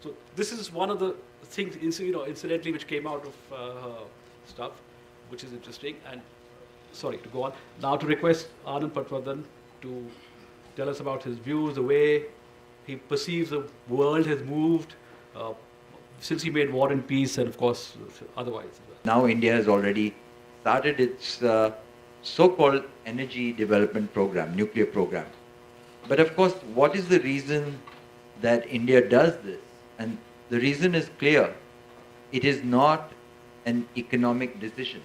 So this is one of the things, incidentally, which came out of her stuff, which is interesting. And sorry to go on. Now to request Anand Patwardhan to tell us about his views, the way he perceives the world has moved since he made War and Peace, and of course otherwise. Now India has already started its so-called energy development program, nuclear program. But of course, what is the reason that India does this? And the reason is clear. It is not an economic decision.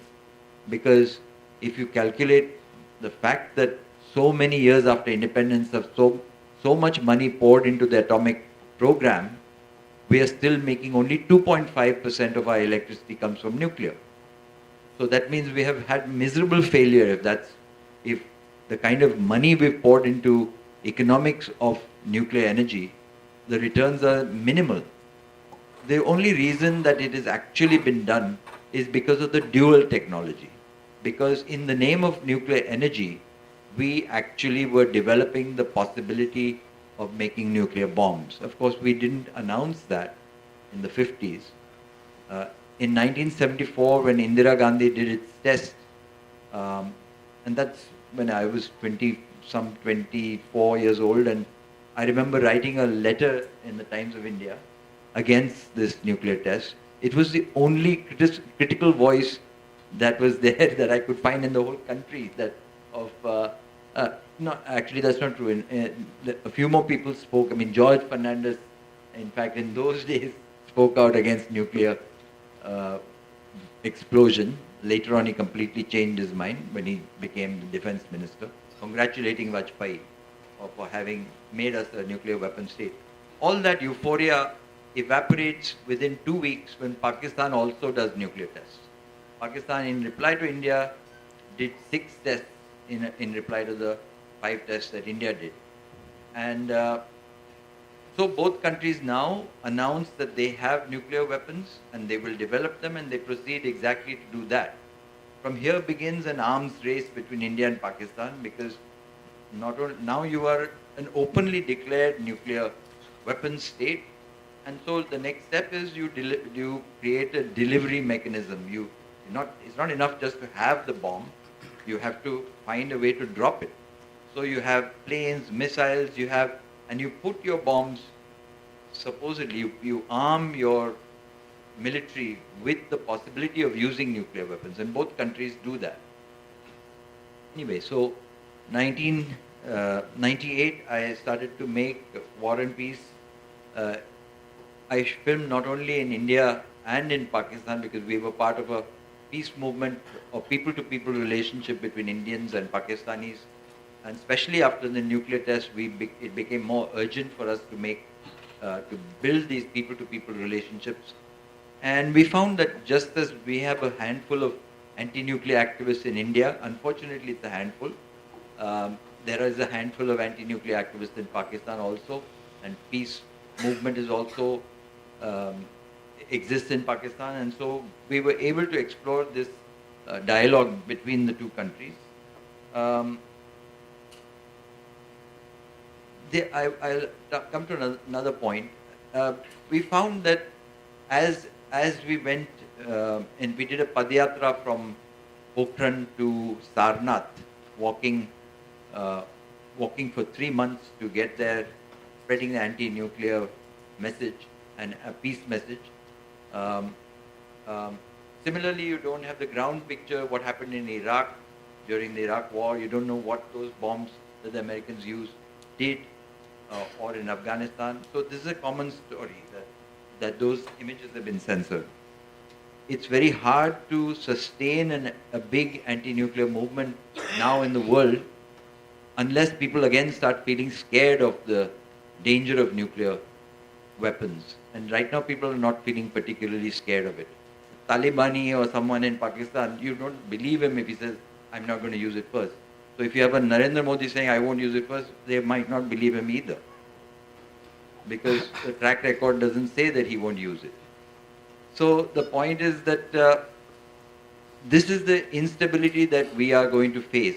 Because if you calculate the fact that so many years after independence of so much money poured into the atomic program, we are still making only 2.5% of our electricity comes from nuclear. So that means we have had miserable failure if the kind of money we've poured into economics of nuclear energy, the returns are minimal. The only reason that it has actually been done is because of the dual technology. Because in the name of nuclear energy, we actually were developing the possibility of making nuclear bombs. Of course, we didn't announce that in the 50s. In 1974, when Indira Gandhi did its test, and that's when I was 24 years old, and I remember writing a letter in the Times of India against this nuclear test. It was the only critical voice that was there that I could find in the whole country. No, actually that's not true. A few more people spoke. I mean, George Fernandez, in fact, in those days, spoke out against nuclear explosion. Later on, he completely changed his mind when he became the defense minister, congratulating Vajpayee for having made us a nuclear weapon state. All that euphoria evaporates within 2 weeks when Pakistan also does nuclear tests. Pakistan, in reply to India, did 6 tests in reply to the 5 tests that India did. And so both countries now announce that they have nuclear weapons and they will develop them, and they proceed exactly to do that. From here begins an arms race between India and Pakistan, because now you are an openly declared nuclear weapons state, and so the next step is you create a delivery mechanism. It's not enough just to have the bomb, you have to find a way to drop it. So you have planes, missiles, and you put your bombs, supposedly you arm your military with the possibility of using nuclear weapons, and both countries do that. Anyway, so 1998 I started to make War and Peace. I filmed not only in India and in Pakistan, because we were part of a peace movement or people-to-people relationship between Indians and Pakistanis. And especially after the nuclear test, it became more urgent for us to build these people-to-people relationships. And we found that just as we have a handful of anti-nuclear activists in India, unfortunately it's a handful, there is a handful of anti-nuclear activists in Pakistan also, and peace movement is also exists in Pakistan. And so we were able to explore this dialogue between the two countries. I'll come to another point. We found that as we went and we did a Padyatra from Pokhran to Sarnath, walking for 3 months to get there, spreading the anti-nuclear message and a peace message. Similarly, you don't have the ground picture, what happened in Iraq during the Iraq war. You don't know what those bombs that the Americans used did, or in Afghanistan. So this is a common story, that those images have been censored. It's very hard to sustain a big anti-nuclear movement now in the world unless people again start feeling scared of the danger of nuclear weapons. And right now people are not feeling particularly scared of it. Talibani or someone in Pakistan, you don't believe him if he says, I'm not going to use it first. So if you have a Narendra Modi saying, I won't use it first, they might not believe him either. Because the track record doesn't say that he won't use it. So the point is that this is the instability that we are going to face.